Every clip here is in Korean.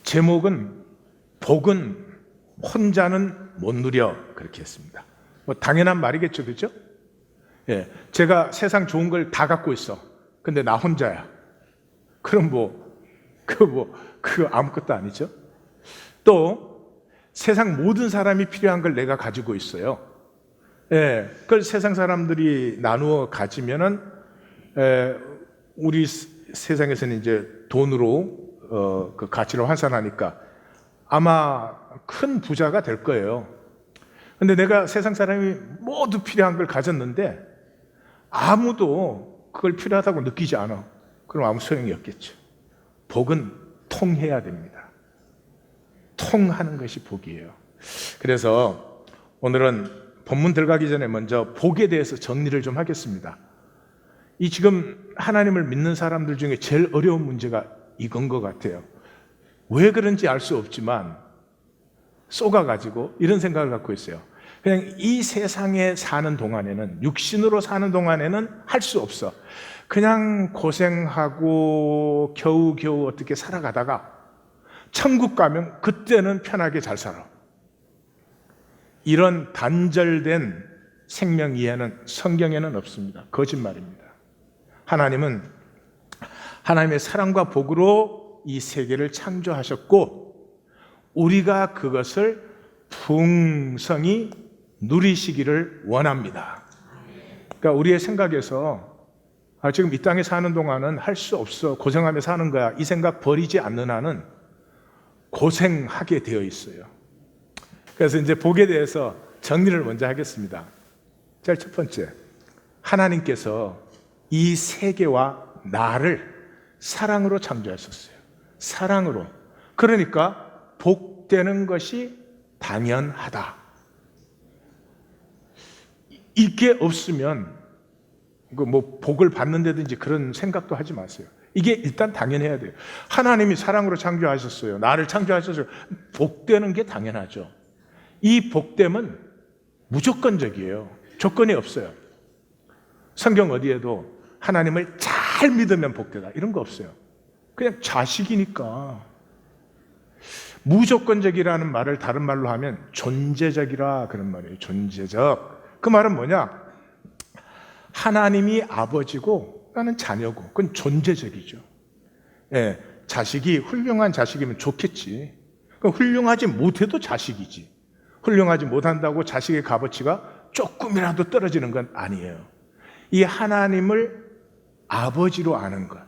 제목은 복은 혼자는 못 누려, 그렇게 했습니다. 뭐 당연한 말이겠죠, 그렇죠? 예, 제가 세상 좋은 걸 다 갖고 있어. 근데 나 혼자야. 그럼 그거 아무것도 아니죠. 또 세상 모든 사람이 필요한 걸 내가 가지고 있어요. 예, 그걸 세상 사람들이 나누어 가지면은 우리 세상에서는 이제 돈으로 그 가치를 환산하니까 아마 큰 부자가 될 거예요. 근데 내가 세상 사람이 모두 필요한 걸 가졌는데 아무도 그걸 필요하다고 느끼지 않아. 그럼 아무 소용이 없겠죠. 복은 통해야 됩니다. 통하는 것이 복이에요. 그래서 오늘은 본문 들어가기 전에 먼저 복에 대해서 정리를 좀 하겠습니다. 이 지금 하나님을 믿는 사람들 중에 제일 어려운 문제가 이건 것 같아요. 왜 그런지 알 수 없지만 쏘가가지고 이런 생각을 갖고 있어요. 그냥 이 세상에 사는 동안에는, 육신으로 사는 동안에는 할 수 없어. 그냥 고생하고 겨우겨우 어떻게 살아가다가 천국 가면 그때는 편하게 잘 살아. 이런 단절된 생명 이해는 성경에는 없습니다. 거짓말입니다. 하나님은 하나님의 사랑과 복으로 이 세계를 창조하셨고 우리가 그것을 풍성히 누리시기를 원합니다. 그러니까 우리의 생각에서 지금 이 땅에 사는 동안은 할 수 없어, 고생하며 사는 거야, 이 생각 버리지 않는 한은 고생하게 되어 있어요. 그래서 이제 복에 대해서 정리를 먼저 하겠습니다. 자, 첫 번째, 하나님께서 이 세계와 나를 사랑으로 창조하셨어요. 사랑으로. 그러니까 복되는 것이 당연하다. 이게 없으면 뭐 복을 받는다든지 그런 생각도 하지 마세요. 이게 일단 당연해야 돼요. 하나님이 사랑으로 창조하셨어요. 나를 창조하셨어요. 복되는 게 당연하죠. 이 복됨은 무조건적이에요. 조건이 없어요. 성경 어디에도 하나님을 잘 믿으면 복되다 이런 거 없어요. 그냥 자식이니까. 무조건적이라는 말을 다른 말로 하면 존재적이라 그런 말이에요. 존재적. 그 말은 뭐냐? 하나님이 아버지고 나는 자녀고, 그건 존재적이죠. 예, 자식이 훌륭한 자식이면 좋겠지. 그럼 훌륭하지 못해도 자식이지. 훌륭하지 못한다고 자식의 값어치가 조금이라도 떨어지는 건 아니에요. 이 하나님을 아버지로 아는 것,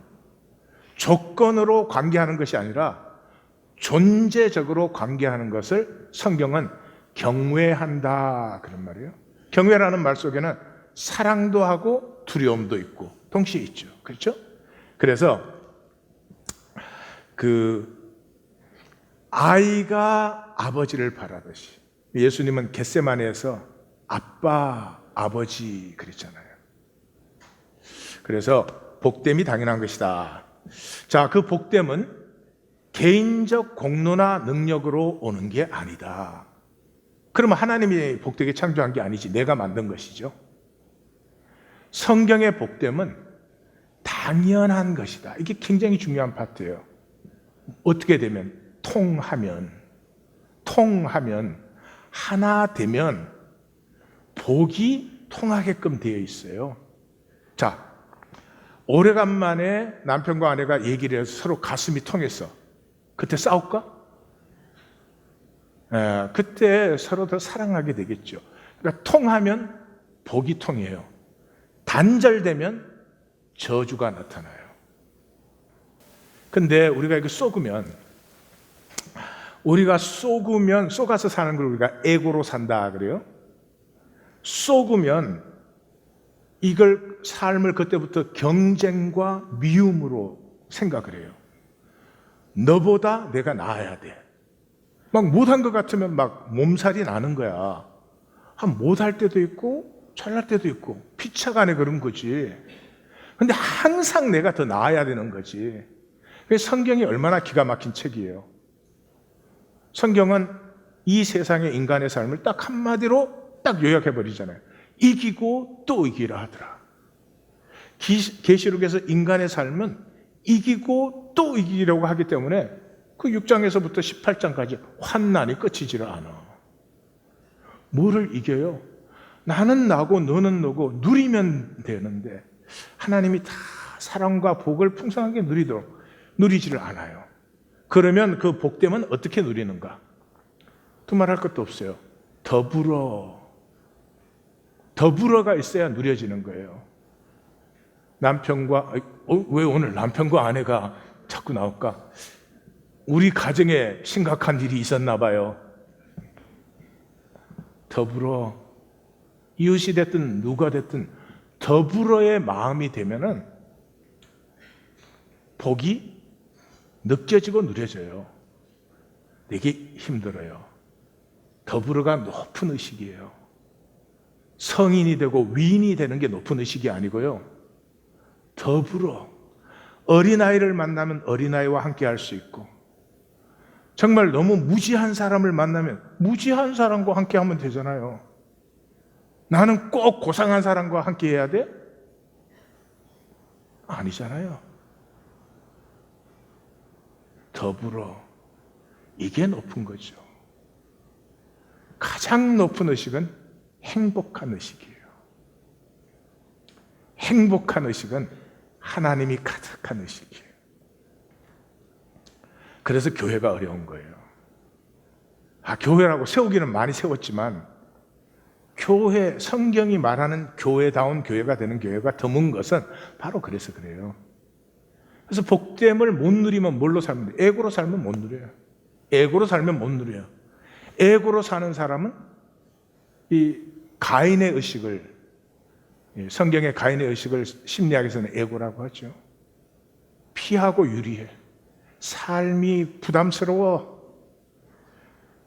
조건으로 관계하는 것이 아니라 존재적으로 관계하는 것을 성경은 경외한다 그런 말이에요. 경외라는 말 속에는 사랑도 하고 두려움도 있고 동시에 있죠. 그렇죠? 그래서 아이가 아버지를 바라듯이 예수님은 겟세마네에서 아빠, 아버지 그랬잖아요. 그래서 복됨이 당연한 것이다. 자, 그 복됨은 개인적 공로나 능력으로 오는 게 아니다. 그러면 하나님이 복되게 창조한 게 아니지, 내가 만든 것이죠. 성경의 복됨은 당연한 것이다. 이게 굉장히 중요한 파트예요. 어떻게 되면? 통하면 하나 되면 복이 통하게끔 되어 있어요. 자, 오래간만에 남편과 아내가 얘기를 해서 서로 가슴이 통했어. 그때 싸울까? 그때 서로 더 사랑하게 되겠죠. 그러니까 통하면 복이 통해요. 단절되면 저주가 나타나요. 근데 우리가 이거 속아서 사는 걸 우리가 에고로 산다 그래요. 속으면 이걸 삶을 그때부터 경쟁과 미움으로 생각을 해요. 너보다 내가 나아야 돼. 막 못한 것 같으면 막 몸살이 나는 거야. 못할 때도 있고 잘날 때도 있고 피차간에 그런 거지. 근데 항상 내가 더 나아야 되는 거지. 성경이 얼마나 기가 막힌 책이에요. 성경은 이 세상의 인간의 삶을 딱 한마디로 딱 요약해버리잖아요. 이기고 또 이기라 하더라. 계시록에서 인간의 삶은 이기고 또 이기려고 하기 때문에 그 6장에서부터 18장까지 환난이 끝이지를 않아. 뭐를 이겨요? 나는 나고 너는 너고 누리면 되는데 하나님이 다 사랑과 복을 풍성하게 누리도록 누리지를 않아요. 그러면 그 복됨은 어떻게 누리는가? 두말할 것도 없어요. 더불어가 있어야 누려지는 거예요. 남편과 왜 오늘 남편과 아내가 자꾸 나올까? 우리 가정에 심각한 일이 있었나 봐요. 더불어, 이웃이 됐든 누가 됐든 더불어의 마음이 되면은 복이 느껴지고 누려져요. 되게 힘들어요. 더불어가 높은 의식이에요. 성인이 되고 위인이 되는 게 높은 의식이 아니고요. 더불어 어린아이를 만나면 어린아이와 함께 할 수 있고, 정말 너무 무지한 사람을 만나면 무지한 사람과 함께 하면 되잖아요. 나는 꼭 고상한 사람과 함께 해야 돼? 아니잖아요. 더불어, 이게 높은 거죠. 가장 높은 의식은 행복한 의식이에요. 행복한 의식은 하나님이 가득한 의식이에요. 그래서 교회가 어려운 거예요. 교회라고 세우기는 많이 세웠지만 교회, 성경이 말하는 교회다운 교회가 되는 교회가 드문 것은 바로 그래서 그래요. 그래서 복됨을 못 누리면 뭘로 살면 돼요? 에고로 살면 못 누려요. 에고로 살면 못 누려요. 에고로 사는 사람은 이 가인의 의식을, 성경의 가인의 의식을 심리학에서는 에고라고 하죠. 피하고 유리해. 삶이 부담스러워.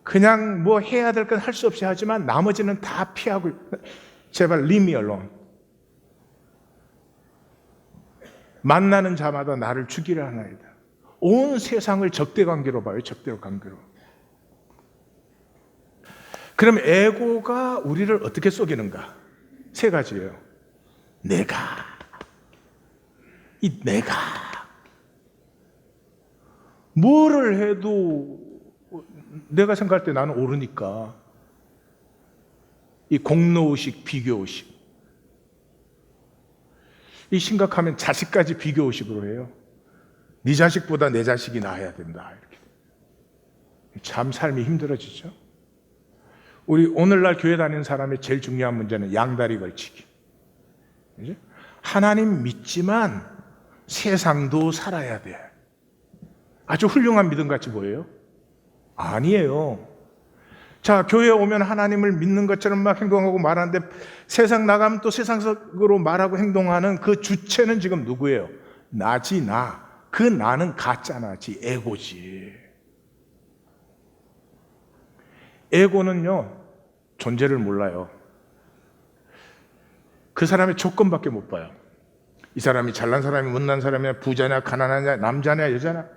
그냥 뭐 해야 될 건 할 수 없이 하지만 나머지는 다 피하고, 제발 leave me alone. 만나는 자마다 나를 죽이려 하나이다. 온 세상을 적대관계로 봐요. 적대관계로. 그럼 에고가 우리를 어떻게 속이는가? 세 가지예요. 내가. 뭐를 해도 내가 생각할 때 나는 옳으니까. 이 공로의식, 비교의식. 이 심각하면 자식까지 비교의식으로 해요. 네 자식보다 내 자식이 나아야 된다. 이렇게. 참 삶이 힘들어지죠. 우리 오늘날 교회 다니는 사람의 제일 중요한 문제는 양다리 걸치기. 그죠? 하나님 믿지만 세상도 살아야 돼. 아주 훌륭한 믿음 같이 보여요? 아니에요. 자, 교회에 오면 하나님을 믿는 것처럼 막 행동하고 말하는데 세상 나가면 또 세상적으로 말하고 행동하는 그 주체는 지금 누구예요? 나지, 나. 그 나는 가짜 나지, 에고지. 에고는요, 존재를 몰라요. 그 사람의 조건밖에 못 봐요. 이 사람이 잘난 사람이 못난 사람이냐, 부자냐, 가난하냐, 남자냐, 여자냐.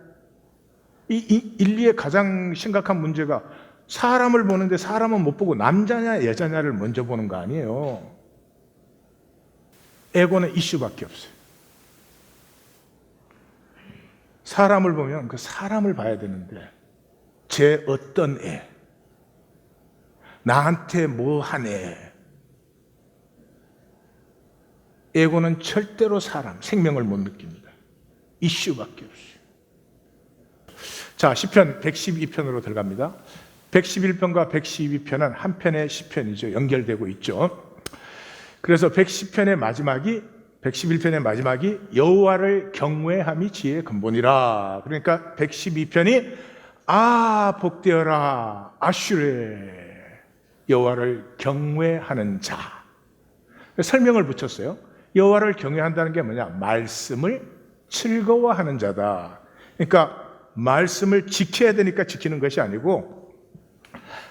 이 인류의 가장 심각한 문제가 사람을 보는데 사람은 못 보고 남자냐, 여자냐를 먼저 보는 거 아니에요. 에고는 이슈밖에 없어요. 사람을 보면 그 사람을 봐야 되는데, 쟤 어떤 애, 나한테 뭐 하네. 에고는 절대로 사람, 생명을 못 느낍니다. 이슈밖에 없어요. 자, 시편 112편으로 들어갑니다. 111편과 112편은 한 편의 시편이죠. 연결되고 있죠. 그래서 111편의 마지막이 여호와를 경외함이 지혜의 근본이라. 그러니까 112편이 복되어라 아슈레, 여호와를 경외하는 자. 설명을 붙였어요. 여호와를 경외한다는 게 뭐냐? 말씀을 즐거워하는 자다. 그러니까 말씀을 지켜야 되니까 지키는 것이 아니고,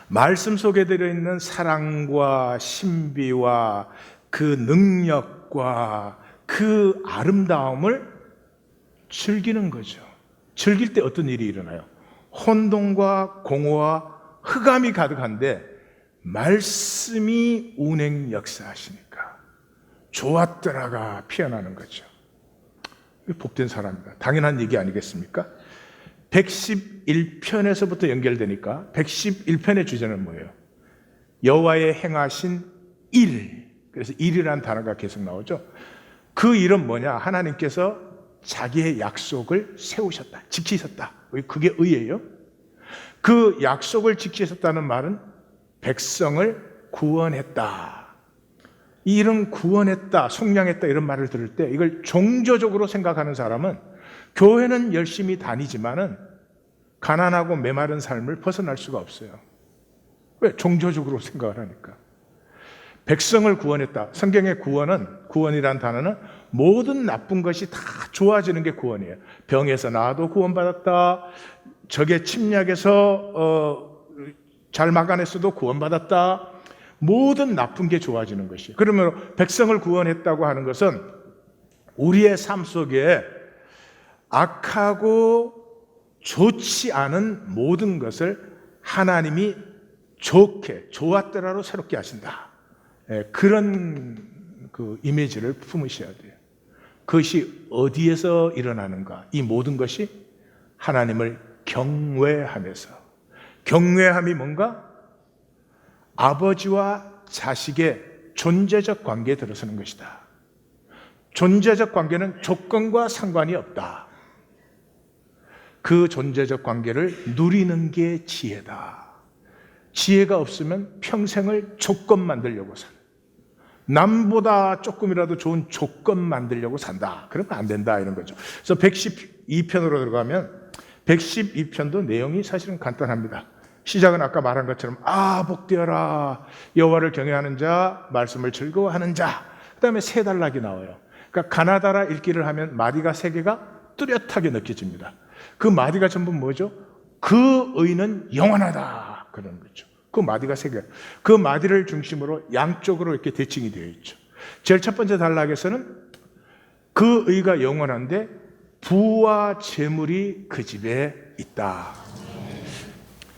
말씀 속에 들어있는 사랑과 신비와 그 능력과 그 아름다움을 즐기는 거죠. 즐길 때 어떤 일이 일어나요? 혼돈과 공허와 흑암이 가득한데 말씀이 운행 역사하시니까 좋았더라가 피어나는 거죠. 복된 사람이다. 당연한 얘기 아니겠습니까? 111편에서부터 연결되니까 111편의 주제는 뭐예요? 여호와의 행하신 일. 그래서 일이라는 단어가 계속 나오죠. 그 일은 뭐냐? 하나님께서 자기의 약속을 세우셨다. 지키셨다. 그게 의예요. 그 약속을 지키셨다는 말은 백성을 구원했다. 이 일은 구원했다, 속량했다 이런 말을 들을 때 이걸 종교적으로 생각하는 사람은 교회는 열심히 다니지만은 가난하고 메마른 삶을 벗어날 수가 없어요. 왜? 종교적으로 생각을 하니까. 백성을 구원했다. 성경의 구원이란 단어는 모든 나쁜 것이 다 좋아지는 게 구원이에요. 병에서 나아도 구원받았다. 적의 침략에서 잘 막아냈어도 구원받았다. 모든 나쁜 게 좋아지는 것이에요. 그러면 백성을 구원했다고 하는 것은 우리의 삶 속에 악하고 좋지 않은 모든 것을 하나님이 좋게, 좋았더라로 새롭게 하신다. 그런 그 이미지를 품으셔야 돼요. 그것이 어디에서 일어나는가? 이 모든 것이 하나님을 경외하면서. 경외함이 뭔가? 아버지와 자식의 존재적 관계에 들어서는 것이다. 존재적 관계는 조건과 상관이 없다. 그 존재적 관계를 누리는 게 지혜다. 지혜가 없으면 평생을 조건 만들려고 산다. 남보다 조금이라도 좋은 조건 만들려고 산다. 그러면 안 된다 이런 거죠. 그래서 112편으로 들어가면 112편도 내용이 사실은 간단합니다. 시작은 아까 말한 것처럼 복되어라 여호와를 경외하는 자, 말씀을 즐거워하는 자. 그 다음에 세 단락이 나와요. 그러니까 가나다라 읽기를 하면 마디가 세 개가 뚜렷하게 느껴집니다. 그 마디가 전부 뭐죠? 그 의는 영원하다 그런 거죠. 그 마디가 세 개. 그 마디를 중심으로 양쪽으로 이렇게 대칭이 되어 있죠. 제일 첫 번째 단락에서는 그 의가 영원한데 부와 재물이 그 집에 있다.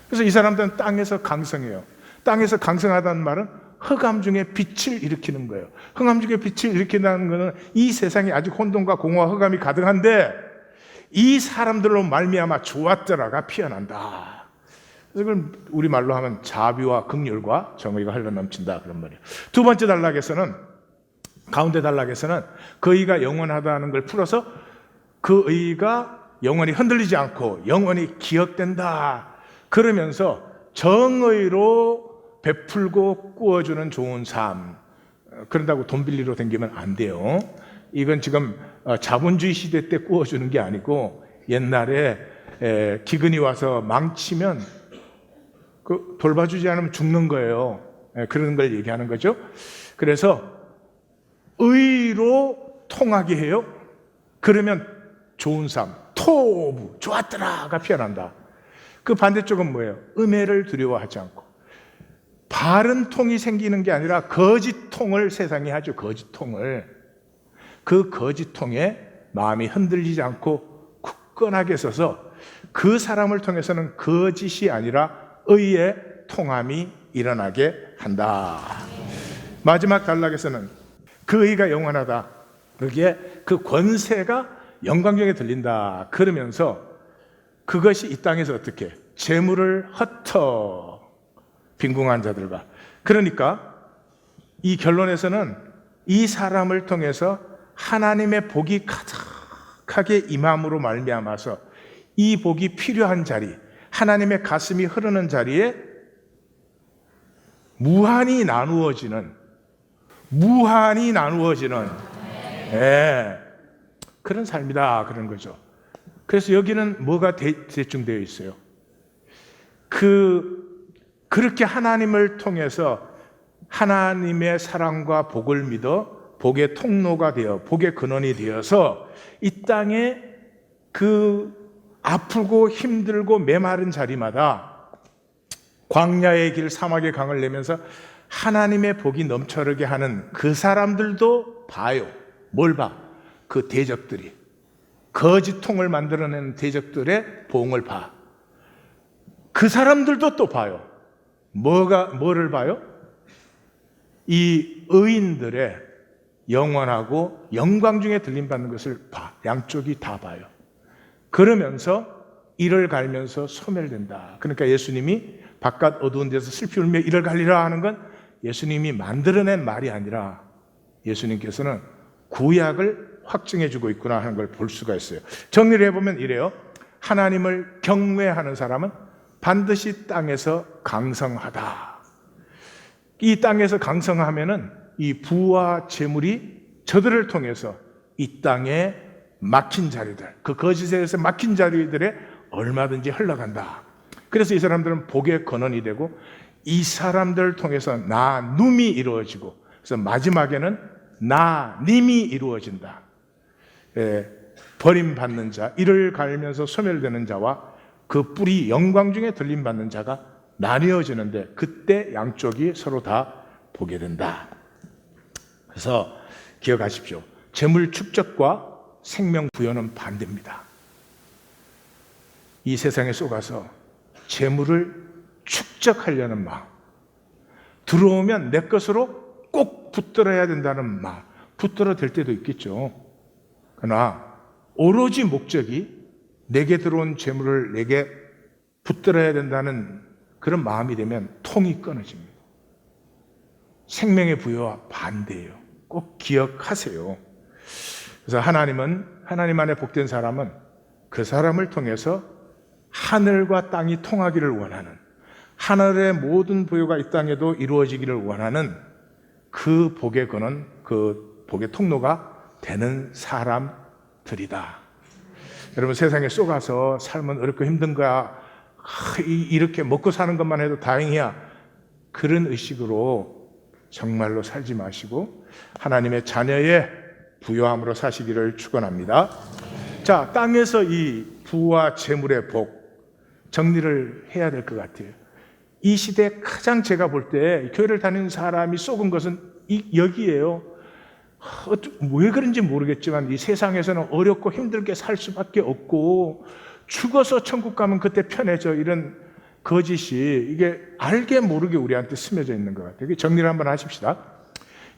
그래서 이 사람들은 땅에서 강성해요. 땅에서 강성하다는 말은 흑암 중에 빛을 일으키는 거예요. 흑암 중에 빛을 일으킨다는 것은 이 세상에 아직 혼돈과 공허와 흑암이 가득한데 이 사람들로 말미암아 좋았더라가 피어난다. 그래서 그걸 우리말로 하면 자비와 긍휼과 정의가 흘러넘친다 그런 말이에요. 두 번째 단락에서는 가운데 단락에서는 그 의가 영원하다는 걸 풀어서 그 의가 영원히 흔들리지 않고 영원히 기억된다. 그러면서 정의로 베풀고 꾸어주는 좋은 삶. 그런다고 돈 빌리러 다니면 안 돼요. 이건 지금 자본주의 시대 때 꾸어주는 게 아니고 옛날에 기근이 와서 망치면 그 돌봐주지 않으면 죽는 거예요. 그런 걸 얘기하는 거죠. 그래서 의로 통하게 해요. 그러면 좋은 삶, 토부, 좋았더라가 피어난다. 그 반대쪽은 뭐예요? 음해를 두려워하지 않고 바른 통이 생기는 게 아니라 거짓 통을 세상이 하죠. 거짓 통을. 그 거짓 통에 마음이 흔들리지 않고 굳건하게 서서 그 사람을 통해서는 거짓이 아니라 의의 통함이 일어나게 한다. 마지막 단락에서는 그 의가 영원하다. 그게 그 권세가 영광중에 들린다. 그러면서 그것이 이 땅에서 어떻게 재물을 흩어 빈궁한 자들과. 그러니까 이 결론에서는 이 사람을 통해서 하나님의 복이 가득하게 임함으로 말미암아서 이 복이 필요한 자리, 하나님의 가슴이 흐르는 자리에 무한히 나누어지는 그런 삶이다 그런 거죠. 그래서 여기는 뭐가 대충 되어 있어요? 그렇게 하나님을 통해서 하나님의 사랑과 복을 믿어 복의 통로가 되어 복의 근원이 되어서 이 땅에 그 아프고 힘들고 메마른 자리마다 광야의 길 사막의 강을 내면서 하나님의 복이 넘쳐르게 하는 그 사람들도 봐요. 뭘 봐? 그 대적들이 거짓통을 만들어내는 대적들의 보응을 봐. 그 사람들도 또 봐요. 뭐를 봐요? 이 의인들의 영원하고 영광 중에 들림받는 것을 봐. 양쪽이 다 봐요. 그러면서 이를 갈면서 소멸된다. 그러니까 예수님이 바깥 어두운 데서 슬피 울며 이를 갈리라 하는 건 예수님이 만들어낸 말이 아니라 예수님께서는 구약을 확증해 주고 있구나 하는 걸 볼 수가 있어요. 정리를 해보면 이래요. 하나님을 경외하는 사람은 반드시 땅에서 강성하다. 이 땅에서 강성하면은 이 부와 재물이 저들을 통해서 이 땅에 막힌 자리들, 그 거짓에서 막힌 자리들에 얼마든지 흘러간다. 그래서 이 사람들은 복의 근원이 되고 이 사람들을 통해서 나눔이 이루어지고 그래서 마지막에는 나님이 이루어진다. 버림받는 자, 이를 갈면서 소멸되는 자와 그 뿔이 영광 중에 들림받는 자가 나뉘어지는데 그때 양쪽이 서로 다 보게 된다. 그래서 기억하십시오. 재물 축적과 생명 부여는 반대입니다. 이 세상에 속아서 재물을 축적하려는 마음, 들어오면 내 것으로 꼭 붙들어야 된다는 마음, 붙들어 댈 때도 있겠죠. 그러나 오로지 목적이 내게 들어온 재물을 내게 붙들어야 된다는 그런 마음이 되면 통이 끊어집니다. 생명의 부여와 반대예요. 꼭 기억하세요. 그래서 하나님 안에 복된 사람은 그 사람을 통해서 하늘과 땅이 통하기를 원하는, 하늘의 모든 부여가 이 땅에도 이루어지기를 원하는 그 복의 근원, 그 복의 통로가 되는 사람들이다. 여러분, 세상에 쏘가서 삶은 어렵고 힘든 거야, 이렇게 먹고 사는 것만 해도 다행이야, 그런 의식으로 정말로 살지 마시고 하나님의 자녀의 부요함으로 사시기를 축원합니다. 자, 땅에서 이 부와 재물의 복 정리를 해야 될 것 같아요. 이 시대에 가장 제가 볼 때 교회를 다니는 사람이 속은 것은 여기에요. 왜 그런지 모르겠지만 이 세상에서는 어렵고 힘들게 살 수밖에 없고 죽어서 천국 가면 그때 편해져, 이런 거짓이 이게 알게 모르게 우리한테 스며져 있는 것 같아요. 정리를 한번 하십시다.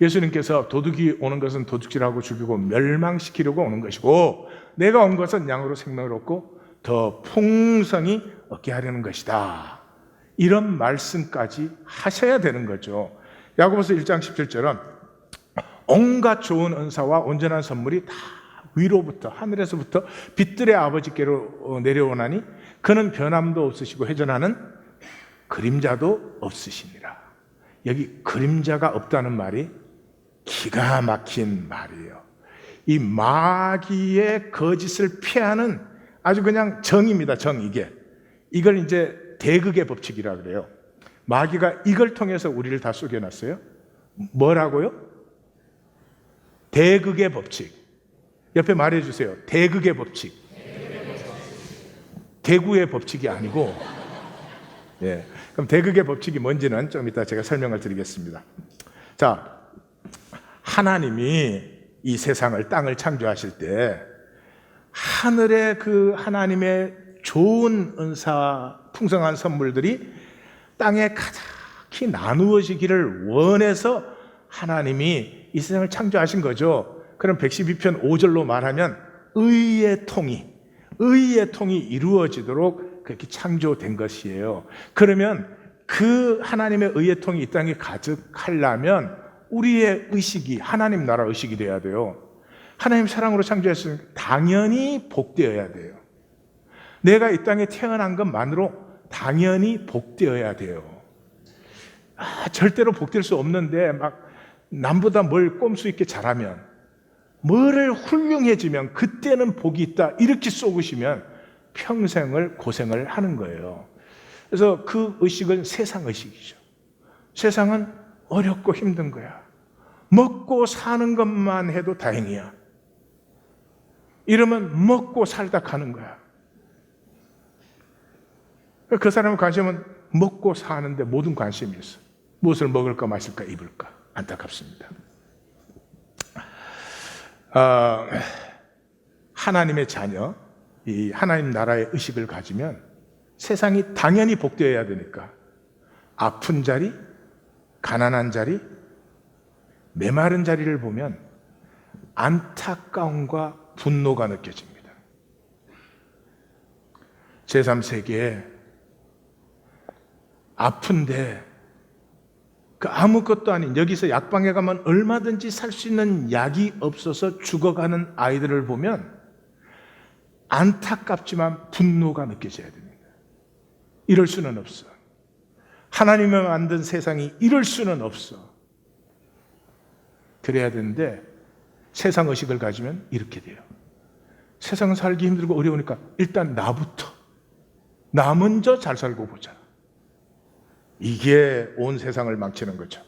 예수님께서 도둑이 오는 것은 도둑질하고 죽이고 멸망시키려고 오는 것이고 내가 온 것은 양으로 생명을 얻고 더 풍성히 얻게 하려는 것이다. 이런 말씀까지 하셔야 되는 거죠. 야고보서 1장 17절은 온갖 좋은 은사와 온전한 선물이 다 위로부터, 하늘에서부터 빛들의 아버지께로 내려오나니 그는 변함도 없으시고 회전하는 그림자도 없으시니라. 여기 그림자가 없다는 말이 기가 막힌 말이에요. 이 마귀의 거짓을 피하는 아주 그냥 정입니다. 정. 이걸 이제 대극의 법칙이라 그래요. 마귀가 이걸 통해서 우리를 다 속여놨어요. 뭐라고요? 대극의 법칙. 옆에 말해주세요. 대극의 법칙. 대구의 법칙이 아니고, 예. 그럼 대극의 법칙이 뭔지는 좀 이따 제가 설명을 드리겠습니다. 자, 하나님이 이 세상을, 땅을 창조하실 때 하늘의 그 하나님의 좋은 은사, 풍성한 선물들이 땅에 가득히 나누어지기를 원해서 하나님이 이 세상을 창조하신 거죠. 그럼 112편 5절로 말하면 의의 통이 이루어지도록 그렇게 창조된 것이에요. 그러면 그 하나님의 의의 통이 이 땅에 가득하려면 우리의 의식이 하나님 나라 의식이 돼야 돼요. 하나님 사랑으로 창조했으니까 당연히 복되어야 돼요. 내가 이 땅에 태어난 것만으로 당연히 복되어야 돼요. 절대로 복될 수 없는데 막 남보다 뭘 꼼수 있게 잘하면, 뭐를 훌륭해지면 그때는 복이 있다, 이렇게 쏘으시면 평생을 고생을 하는 거예요. 그래서 그 의식은 세상 의식이죠. 세상은 어렵고 힘든 거야. 먹고 사는 것만 해도 다행이야. 이러면 먹고 살다 가는 거야. 그 사람의 관심은 먹고 사는데 모든 관심이 있어. 무엇을 먹을까 마실까 입을까. 안타깝습니다. 하나님의 자녀, 이 하나님 나라의 의식을 가지면 세상이 당연히 복되어야 되니까 아픈 자리, 가난한 자리, 메마른 자리를 보면 안타까움과 분노가 느껴집니다. 제3세계에 아픈데 그 아무것도 아닌, 여기서 약방에 가면 얼마든지 살 수 있는 약이 없어서 죽어가는 아이들을 보면 안타깝지만 분노가 느껴져야 됩니다. 이럴 수는 없어. 하나님이 만든 세상이 이럴 수는 없어. 그래야 되는데 세상 의식을 가지면 이렇게 돼요. 세상은 살기 힘들고 어려우니까 일단 나부터, 나 먼저 잘 살고 보자. 이게 온 세상을 망치는 거죠.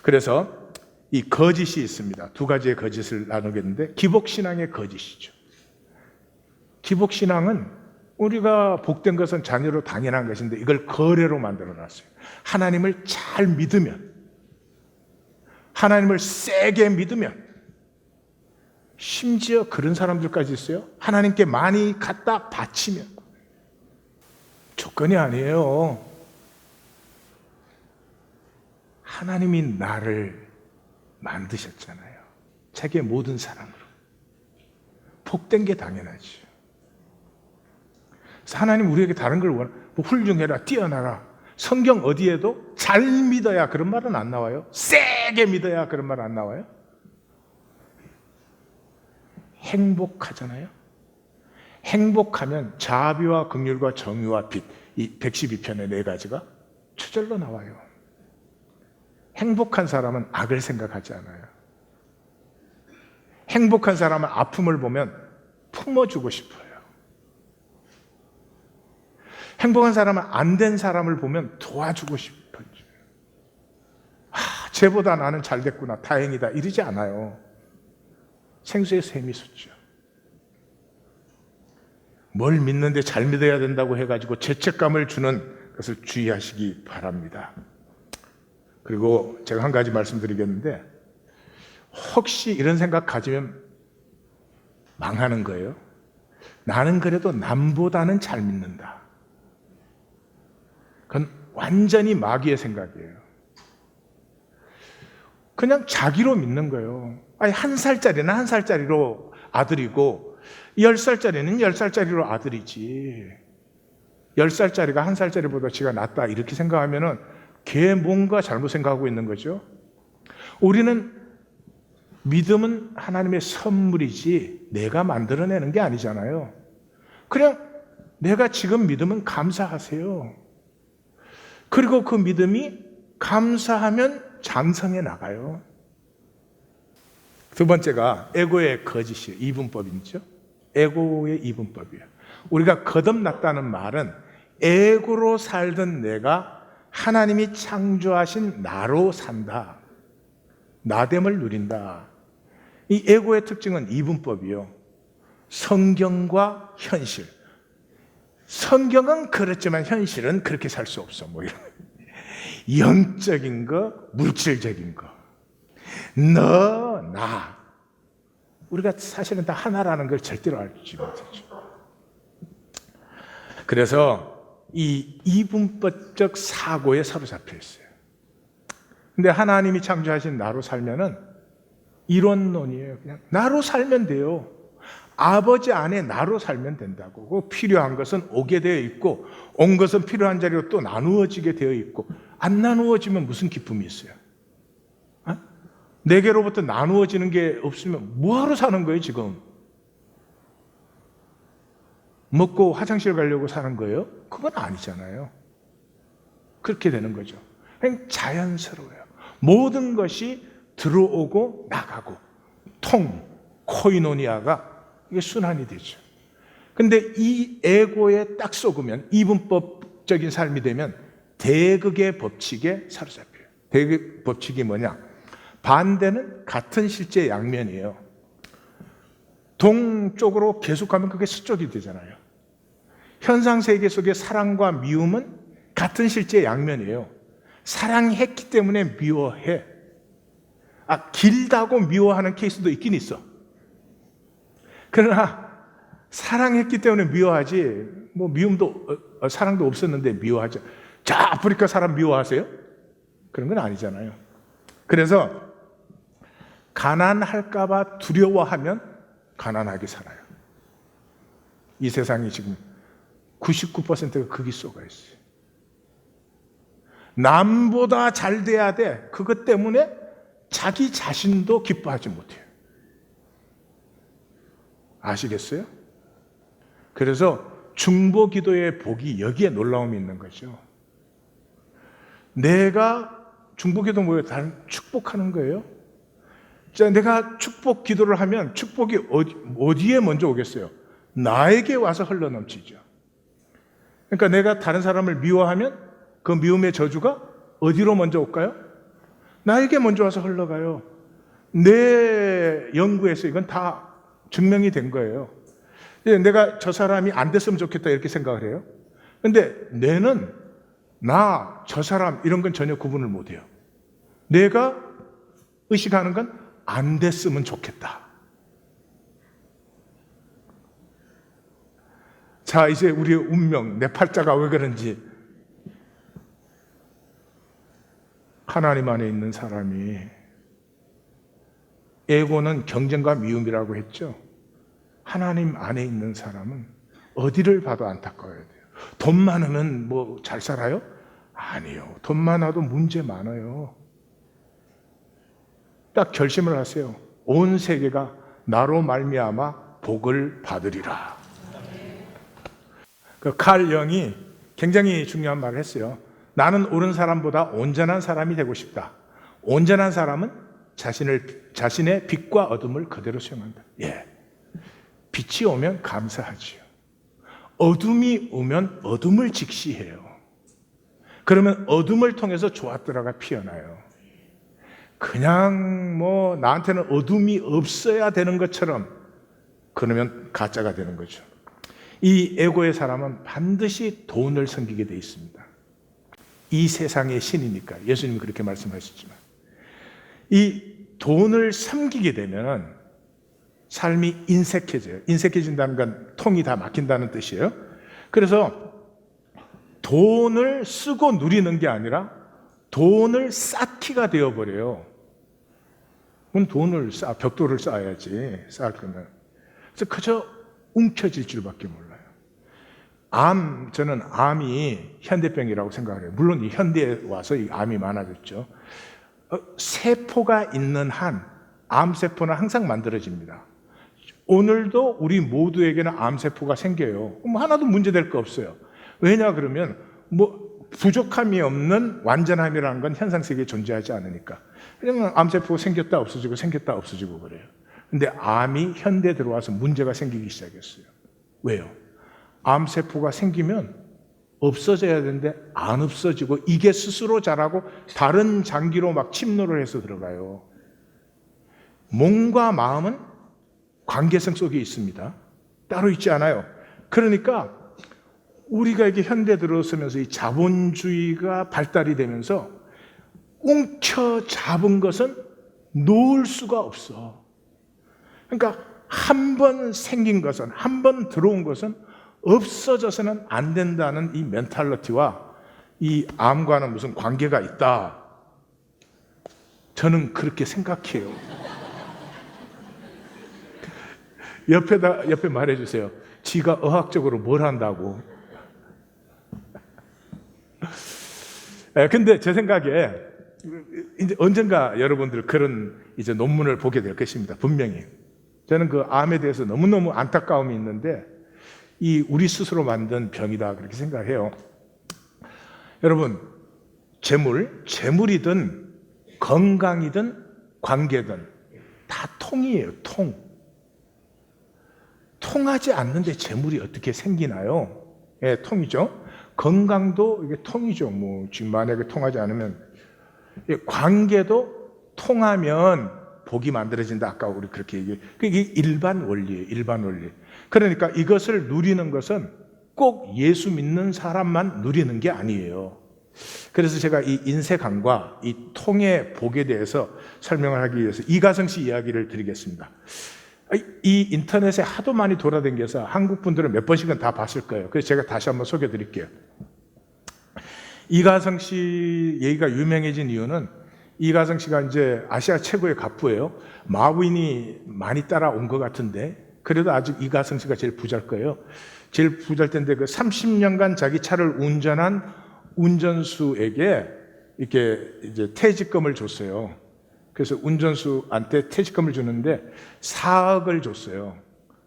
그래서 이 거짓이 있습니다. 두 가지의 거짓을 나누겠는데, 기복신앙의 거짓이죠. 기복신앙은 우리가 복된 것은 자녀로 당연한 것인데 이걸 거래로 만들어 놨어요. 하나님을 잘 믿으면, 하나님을 세게 믿으면, 심지어 그런 사람들까지 있어요. 하나님께 많이 갖다 바치면. 조건이 아니에요. 하나님이 나를 만드셨잖아요. 자기의 모든 사랑으로. 복된 게 당연하죠. 그래서 하나님 우리에게 다른 걸 뭐 훌륭해라, 뛰어나라. 성경 어디에도 잘 믿어야 그런 말은 안 나와요. 세게 믿어야 그런 말 안 나와요. 행복하잖아요. 행복하면 자비와 긍휼과 정의와 빛, 이 112편의 네 가지가 저절로 나와요. 행복한 사람은 악을 생각하지 않아요. 행복한 사람은 아픔을 보면 품어주고 싶어요. 행복한 사람은 안 된 사람을 보면 도와주고 싶어요. 쟤보다 나는 잘 됐구나, 다행이다, 이러지 않아요. 생수에 샘이 솟죠. 뭘 믿는데 잘 믿어야 된다고 해가지고 죄책감을 주는 것을 주의하시기 바랍니다. 그리고 제가 한 가지 말씀드리겠는데, 혹시 이런 생각 가지면 망하는 거예요. 나는 그래도 남보다는 잘 믿는다. 그건 완전히 마귀의 생각이에요. 그냥 자기로 믿는 거예요. 아니, 1살짜리는 1살짜리로 아들이고 10살짜리는 10살짜리로 아들이지. 10살짜리가 1살짜리보다 지가 낫다 이렇게 생각하면은 걔 뭔가 잘못 생각하고 있는 거죠. 우리는 믿음은 하나님의 선물이지 내가 만들어내는 게 아니잖아요. 그냥 내가 지금 믿으면 감사하세요. 그리고 그 믿음이 감사하면 장성해 나가요. 두 번째가 에고의 거짓이에요. 이분법이죠. 에고의 이분법이에요. 우리가 거듭났다는 말은 에고로 살던 내가 하나님이 창조하신 나로 산다. 나됨을 누린다. 이 에고의 특징은 이분법이요. 성경과 현실. 성경은 그렇지만 현실은 그렇게 살 수 없어. 뭐 이런 영적인 거, 물질적인 거. 너, 나. 우리가 사실은 다 하나라는 걸 절대로 알지 못하죠. 그래서 이 이분법적 사고에 사로잡혀 있어요. 근데 하나님이 창조하신 나로 살면은 이론론이에요. 그냥 나로 살면 돼요. 아버지 안에 나로 살면 된다고. 그 필요한 것은 오게 되어 있고 온 것은 필요한 자리로 또 나누어지게 되어 있고, 안 나누어지면 무슨 기쁨이 있어요? 내게로부터 나누어지는 게 없으면 뭐하러 사는 거예요 지금? 먹고 화장실 가려고 사는 거예요? 그건 아니잖아요. 그렇게 되는 거죠. 그냥 자연스러워요. 모든 것이 들어오고 나가고 코이노니아가 이게 순환이 되죠. 근데 이 에고에 딱 속으면, 이분법적인 삶이 되면 대극의 법칙에 사로잡혀요. 대극 법칙이 뭐냐? 반대는 같은 실제 양면이에요. 동쪽으로 계속 가면 그게 서쪽이 되잖아요. 현상세계 속의 사랑과 미움은 같은 실제 양면이에요. 사랑했기 때문에 미워해. 길다고 미워하는 케이스도 있긴 있어. 그러나 사랑했기 때문에 미워하지, 뭐 미움도 사랑도 없었는데 미워하죠. 자, 아프리카 사람 미워하세요? 그런 건 아니잖아요. 그래서 가난할까봐 두려워하면 가난하게 살아요. 이 세상이 지금 99%가 거기 쏘가 있어요. 남보다 잘 돼야 돼. 그것 때문에 자기 자신도 기뻐하지 못해요. 아시겠어요? 그래서 중보기도의 복이 여기에 놀라움이 있는 거죠. 내가 중보기도 뭐예요? 다른 축복하는 거예요. 자, 내가 축복 기도를 하면 축복이 어디에 먼저 오겠어요? 나에게 와서 흘러넘치죠. 그러니까 내가 다른 사람을 미워하면 그 미움의 저주가 어디로 먼저 올까요? 나에게 먼저 와서 흘러가요. 내 연구에서 이건 다 증명이 된 거예요. 내가 저 사람이 안 됐으면 좋겠다 이렇게 생각을 해요. 근데 뇌는 나, 저 사람 이런 건 전혀 구분을 못해요. 내가 의식하는 건 안 됐으면 좋겠다. 자, 이제 우리의 운명, 내 팔자가 왜 그런지. 하나님 안에 있는 사람이, 에고는 경쟁과 미움이라고 했죠. 하나님 안에 있는 사람은 어디를 봐도 안타까워야 돼요. 돈 많으면 뭐 잘 살아요? 아니요. 돈 많아도 문제 많아요. 딱 결심을 하세요. 온 세계가 나로 말미암아 복을 받으리라. 그 칼 영이 굉장히 중요한 말을 했어요. 나는 옳은 사람보다 온전한 사람이 되고 싶다. 온전한 사람은 자신의 빛과 어둠을 그대로 수용한다. 예. 빛이 오면 감사하지요. 어둠이 오면 어둠을 직시해요. 그러면 어둠을 통해서 좋았더라가 피어나요. 그냥 뭐 나한테는 어둠이 없어야 되는 것처럼 그러면 가짜가 되는 거죠. 이 에고의 사람은 반드시 돈을 섬기게 돼 있습니다. 이 세상의 신이니까 예수님이 그렇게 말씀하셨지만 이 돈을 섬기게 되면 삶이 인색해져요. 인색해진다는 건 통이 다 막힌다는 뜻이에요. 그래서 돈을 쓰고 누리는 게 아니라 돈을 쌓기가 되어버려요. 그럼 돈을 벽돌을 쌓아야지, 쌓을 거면. 그래서 그저 움켜질 줄밖에 몰라요. 저는 암이 현대병이라고 생각을 해요. 물론 이 현대에 와서 이 암이 많아졌죠. 세포가 있는 한 암세포는 항상 만들어집니다. 오늘도 우리 모두에게는 암세포가 생겨요. 그럼 하나도 문제될 거 없어요. 왜냐 그러면 부족함이 없는 완전함이라는 건 현상세계에 존재하지 않으니까. 그러면 암세포가 생겼다 없어지고 생겼다 없어지고 그래요. 근데 암이 현대에 들어와서 문제가 생기기 시작했어요. 왜요? 암세포가 생기면 없어져야 되는데 안 없어지고 이게 스스로 자라고 다른 장기로 막 침노를 해서 들어가요. 몸과 마음은 관계성 속에 있습니다. 따로 있지 않아요. 그러니까 우리가 이게 현대 들어서면서 이 자본주의가 발달이 되면서 웅켜 잡은 것은 놓을 수가 없어. 그러니까 한 번 생긴 것은, 한 번 들어온 것은 없어져서는 안 된다는 이 멘탈리티와 이 암과는 무슨 관계가 있다. 저는 그렇게 생각해요. 옆에 말해주세요. 지가 의학적으로 뭘 한다고. 근데 제 생각에 이제 언젠가 여러분들 그런 이제 논문을 보게 될 것입니다. 분명히. 저는 그 암에 대해서 너무너무 안타까움이 있는데 이 우리 스스로 만든 병이다 그렇게 생각해요. 여러분, 재물이든 건강이든 관계든 다 통이에요. 통하지 않는데 재물이 어떻게 생기나요? 예, 통이죠. 건강도 이게 통이죠. 지금 만약에 통하지 않으면 관계도 통하면 복이 만들어진다. 아까 우리 그렇게 얘기해요. 그게 일반 원리예요. 일반 원리. 그러니까 이것을 누리는 것은 꼭 예수 믿는 사람만 누리는 게 아니에요. 그래서 제가 이 인쇄감과 이 통의 복에 대해서 설명을 하기 위해서 이가성 씨 이야기를 드리겠습니다. 이 인터넷에 하도 많이 돌아다녀서 한국 분들은 몇 번씩은 다 봤을 거예요. 그래서 제가 다시 한번 소개해 드릴게요. 이가성 씨 얘기가 유명해진 이유는 이가성 씨가 이제 아시아 최고의 갑부예요. 마윈이 많이 따라온 것 같은데, 그래도 아직 이가성 씨가 제일 부자일 거예요. 제일 부자일 텐데, 그 30년간 자기 차를 운전한 운전수에게 이렇게 이제 퇴직금을 줬어요. 그래서 운전수한테 퇴직금을 주는데 4억을 줬어요.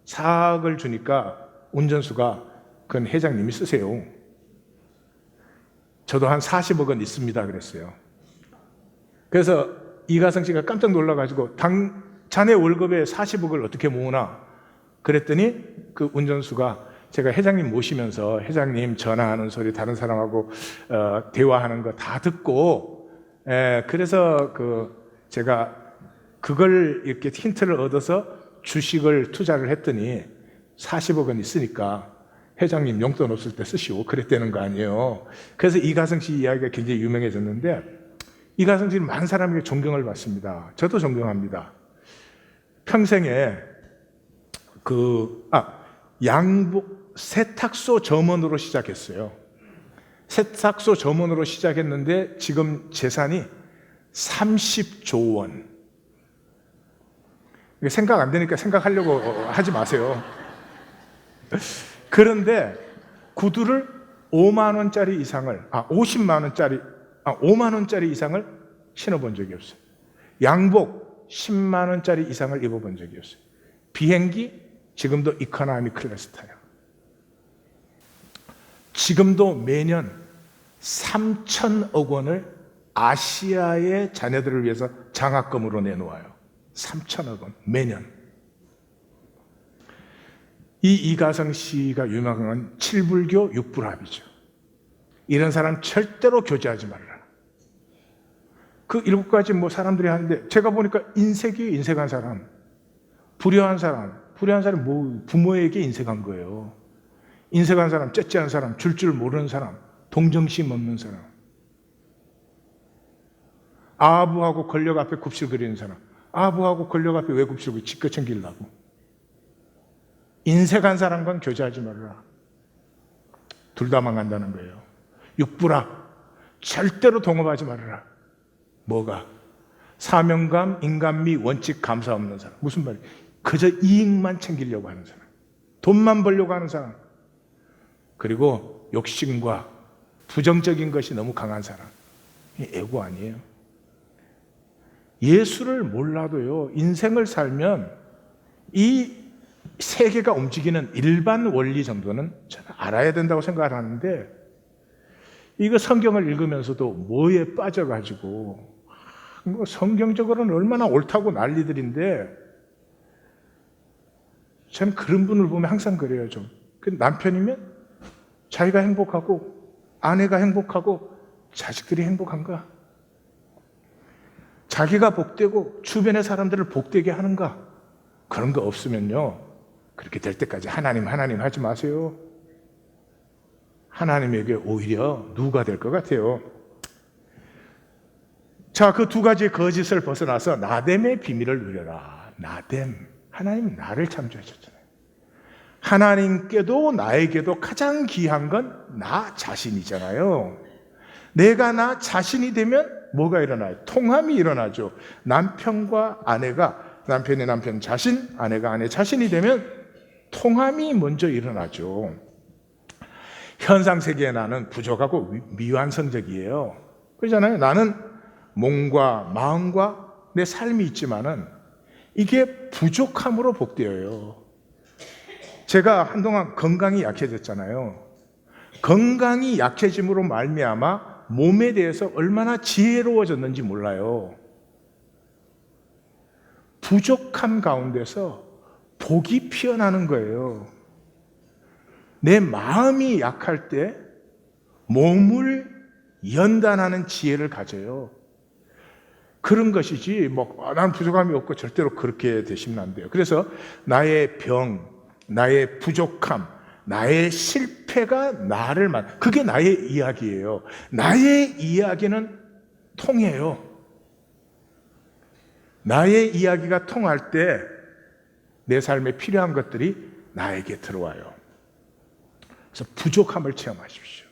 4억을 주니까 운전수가 그건 회장님이 쓰세요. 저도 한 40억은 있습니다 그랬어요. 그래서 이가성 씨가 깜짝 놀라가지고 자네 월급에 40억을 어떻게 모으나 그랬더니 그 운전수가 제가 회장님 모시면서 회장님 전화하는 소리 다른 사람하고 대화하는 거 다 듣고 그래서 제가 그걸 이렇게 힌트를 얻어서 주식을 투자를 했더니 40억은 있으니까 회장님 용돈 없을 때 쓰시오 그랬다는 거 아니에요. 그래서 이가성 씨 이야기가 굉장히 유명해졌는데 이가성 씨는 많은 사람에게 존경을 받습니다. 저도 존경합니다. 평생에 세탁소 점원으로 시작했어요. 세탁소 점원으로 시작했는데 지금 재산이 30조 원. 생각 안 되니까 생각하려고 하지 마세요. 그런데 구두를 5만 원짜리 이상을 5만 원짜리 이상을 신어본 적이 없어요. 양복 10만 원짜리 이상을 입어본 적이 없어요. 비행기 지금도 이코노미 클래스 타요. 지금도 매년 3천억 원을 아시아의 자녀들을 위해서 장학금으로 내놓아요. 3천억 원 매년. 이 이가성 씨가 유명한 7불교 6불합이죠. 이런 사람 절대로 교제하지 말라. 그 7가지 사람들이 하는데 제가 보니까 인색이에요. 인색한 사람. 불효한 사람 부모에게 인색한 거예요. 인색한 사람, 째째한 사람, 줄 모르는 사람, 동정심 없는 사람, 아부하고 권력 앞에 굽실거리는 사람, 아부하고 권력 앞에 왜 굽실거리고 지껏 챙기려고. 인색한 사람과 교제하지 말라. 둘 다 망한다는 거예요. 육부라, 절대로 동업하지 말아라. 뭐가? 사명감, 인간미, 원칙, 감사 없는 사람. 무슨 말이에요? 그저 이익만 챙기려고 하는 사람, 돈만 벌려고 하는 사람, 그리고 욕심과 부정적인 것이 너무 강한 사람. 이게 애고 아니에요. 예수를 몰라도요, 인생을 살면 이 세계가 움직이는 일반 원리 정도는 저는 알아야 된다고 생각을 하는데, 이거 성경을 읽으면서도 뭐에 빠져가지고 성경적으로는 얼마나 옳다고 난리들인데, 저는 그런 분을 보면 항상 그래요. 좀 남편이면 자기가 행복하고 아내가 행복하고 자식들이 행복한가? 자기가 복되고 주변의 사람들을 복되게 하는가? 그런 거 없으면요, 그렇게 될 때까지 하나님 하지 마세요. 하나님에게 오히려 누가 될 것 같아요. 자, 그 두 가지 거짓을 벗어나서 나됨의 비밀을 누려라. 나됨. 하나님은 나를 창조하셨잖아요. 하나님께도 나에게도 가장 귀한 건 나 자신이잖아요. 내가 나 자신이 되면 뭐가 일어나요? 통함이 일어나죠. 남편과 아내가, 남편의 남편 자신, 아내가 아내 자신이 되면 통함이 먼저 일어나죠. 현상 세계의 나는 부족하고 미완성적이에요. 그렇잖아요. 나는 몸과 마음과 내 삶이 있지만은 이게 부족함으로 복되어요. 제가 한동안 건강이 약해졌잖아요. 건강이 약해짐으로 말미암아 몸에 대해서 얼마나 지혜로워졌는지 몰라요. 부족함 가운데서 복이 피어나는 거예요. 내 마음이 약할 때 몸을 연단하는 지혜를 가져요. 그런 것이지 난 부족함이 없고 절대로 그렇게 되시면 안 돼요. 그래서 나의 병, 나의 부족함, 나의 실패가 나를 그게 나의 이야기예요. 나의 이야기는 통해요. 나의 이야기가 통할 때 내 삶에 필요한 것들이 나에게 들어와요. 그래서 부족함을 체험하십시오.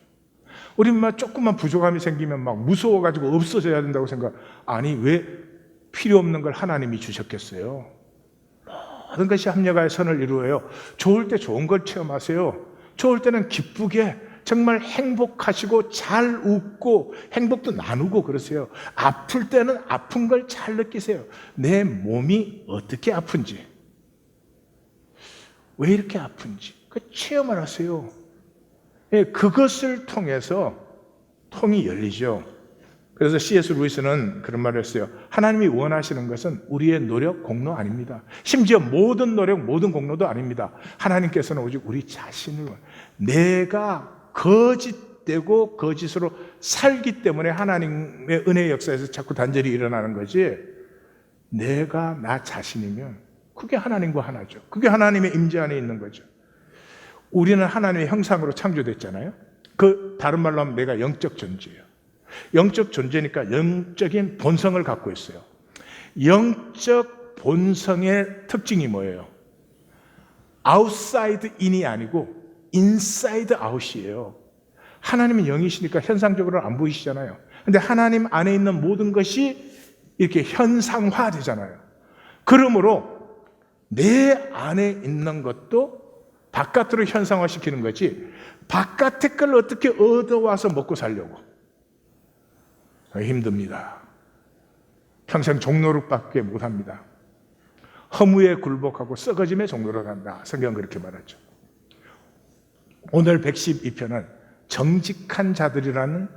우리 막 조금만 부족함이 생기면 막 무서워가지고 없어져야 된다고 생각. 아니, 왜 필요 없는 걸 하나님이 주셨겠어요? 모든 것이 합력하여 선을 이루어요. 좋을 때 좋은 걸 체험하세요. 좋을 때는 기쁘게 정말 행복하시고 잘 웃고 행복도 나누고 그러세요. 아플 때는 아픈 걸 잘 느끼세요. 내 몸이 어떻게 아픈지, 왜 이렇게 아픈지 그 체험을 하세요. 예, 그것을 통해서 통이 열리죠. 그래서 C.S. 루이스는 그런 말을 했어요. 하나님이 원하시는 것은 우리의 노력, 공로 아닙니다. 심지어 모든 노력, 모든 공로도 아닙니다. 하나님께서는 오직 우리 자신을 내가 거짓되고 거짓으로 살기 때문에 하나님의 은혜의 역사에서 자꾸 단절이 일어나는 거지, 내가 나 자신이면 그게 하나님과 하나죠. 그게 하나님의 임재 안에 있는 거죠. 우리는 하나님의 형상으로 창조됐잖아요. 그 다른 말로 하면 내가 영적 존재예요. 영적 존재니까 영적인 본성을 갖고 있어요. 영적 본성의 특징이 뭐예요? 아웃사이드 인이 아니고 인사이드 아웃이에요. 하나님은 영이시니까 현상적으로는 안 보이시잖아요. 근데 하나님 안에 있는 모든 것이 이렇게 현상화되잖아요. 그러므로 내 안에 있는 것도 바깥으로 현상화시키는 거지, 바깥의 걸 어떻게 얻어와서 먹고 살려고 힘듭니다. 평생 종노릇밖에 못합니다. 허무에 굴복하고 썩어짐에 종노릇한다. 성경은 그렇게 말하죠. 오늘 112편은 정직한 자들이라는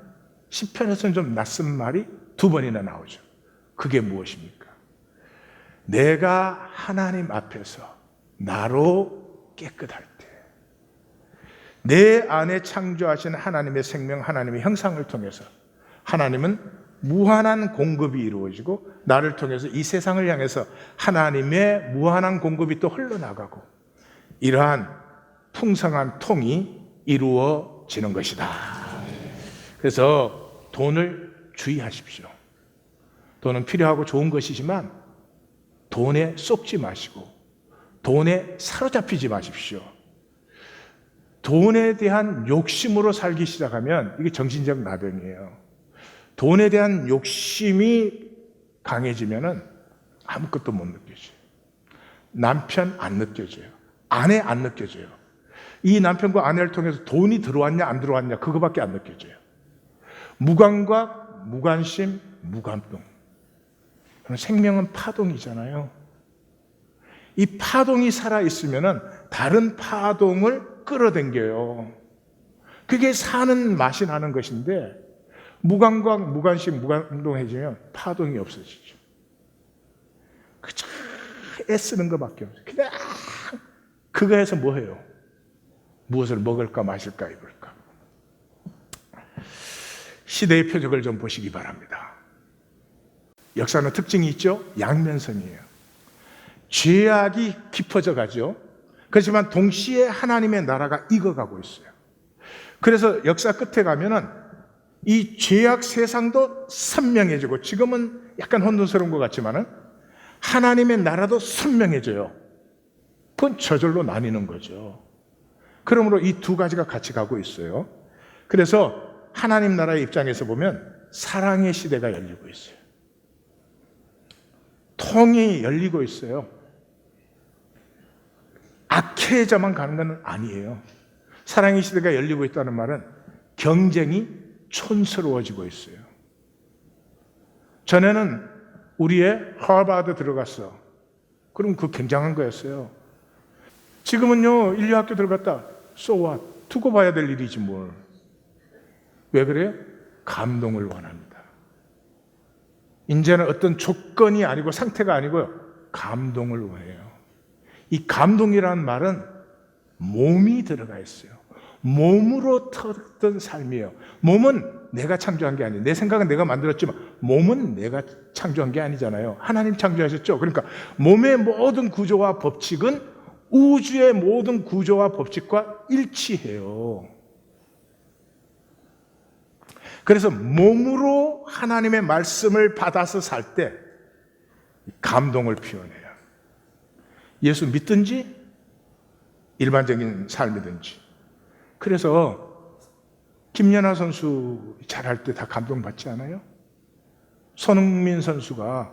시편에서는 좀 낯선 말이 2번이나 나오죠. 그게 무엇입니까? 내가 하나님 앞에서 나로 깨끗할 때, 내 안에 창조하신 하나님의 생명, 하나님의 형상을 통해서 하나님은 무한한 공급이 이루어지고, 나를 통해서 이 세상을 향해서 하나님의 무한한 공급이 또 흘러나가고, 이러한 풍성한 통이 이루어지는 것이다. 그래서 돈을 주의하십시오. 돈은 필요하고 좋은 것이지만 돈에 쏙지 마시고 돈에 사로잡히지 마십시오. 돈에 대한 욕심으로 살기 시작하면 이게 정신적 나병이에요. 돈에 대한 욕심이 강해지면은 아무것도 못 느껴져요. 남편 안 느껴져요. 아내 안 느껴져요. 이 남편과 아내를 통해서 돈이 들어왔냐 안 들어왔냐 그거밖에 안 느껴져요. 무감각, 무관심, 무감동. 생명은 파동이잖아요. 이 파동이 살아있으면은 다른 파동을 끌어당겨요. 그게 사는 맛이 나는 것인데, 무감각, 무관심, 무감동해지면 파동이 없어지죠. 그저 애쓰는 것밖에 없어요. 그냥 그거 해서 뭐 해요? 무엇을 먹을까 마실까 입을까. 시대의 표적을 좀 보시기 바랍니다. 역사는 특징이 있죠. 양면성이에요. 죄악이 깊어져 가죠. 그렇지만 동시에 하나님의 나라가 익어가고 있어요. 그래서 역사 끝에 가면은 이 죄악 세상도 선명해지고, 지금은 약간 혼돈스러운 것 같지만은 하나님의 나라도 선명해져요. 그건 저절로 나뉘는 거죠. 그러므로 이 두 가지가 같이 가고 있어요. 그래서 하나님 나라의 입장에서 보면 사랑의 시대가 열리고 있어요. 통이 열리고 있어요. 악해져만 가는 건 아니에요. 사랑의 시대가 열리고 있다는 말은 경쟁이 촌스러워지고 있어요. 전에는 우리의 하버드 들어갔어. 그럼 그 굉장한 거였어요. 지금은요, 인류학교 들어갔다. So what? 두고 봐야 될 일이지 뭘. 왜 그래요? 감동을 원합니다. 이제는 어떤 조건이 아니고 상태가 아니고요, 감동을 원해요. 이 감동이라는 말은 몸이 들어가 있어요. 몸으로 터득된 삶이에요. 몸은 내가 창조한 게 아니에요. 내 생각은 내가 만들었지만 몸은 내가 창조한 게 아니잖아요. 하나님 창조하셨죠. 그러니까 몸의 모든 구조와 법칙은 우주의 모든 구조와 법칙과 일치해요. 그래서 몸으로 하나님의 말씀을 받아서 살 때 감동을 표현해요. 예수 믿든지 일반적인 삶이든지. 그래서 김연아 선수 잘할 때 다 감동받지 않아요? 손흥민 선수가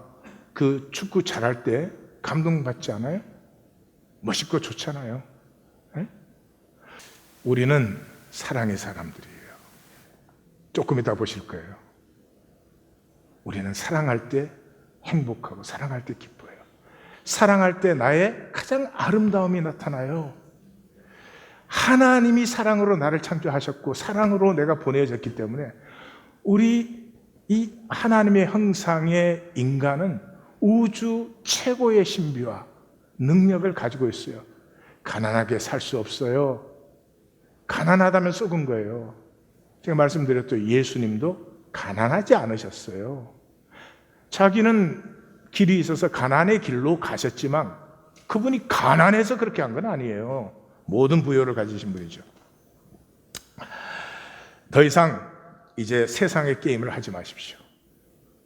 그 축구 잘할 때 감동받지 않아요? 멋있고 좋잖아요. 네? 우리는 사랑의 사람들이에요. 조금 이따 보실 거예요. 우리는 사랑할 때 행복하고 사랑할 때 기뻐요. 사랑할 때 나의 가장 아름다움이 나타나요. 하나님이 사랑으로 나를 창조하셨고 사랑으로 내가 보내졌기 때문에 우리 이 하나님의 형상의 인간은 우주 최고의 신비와 능력을 가지고 있어요. 가난하게 살 수 없어요. 가난하다면 속은 거예요. 제가 말씀드렸죠. 예수님도 가난하지 않으셨어요. 자기는 길이 있어서 가난의 길로 가셨지만 그분이 가난해서 그렇게 한 건 아니에요. 모든 부여를 가지신 분이죠. 더 이상 이제 세상의 게임을 하지 마십시오.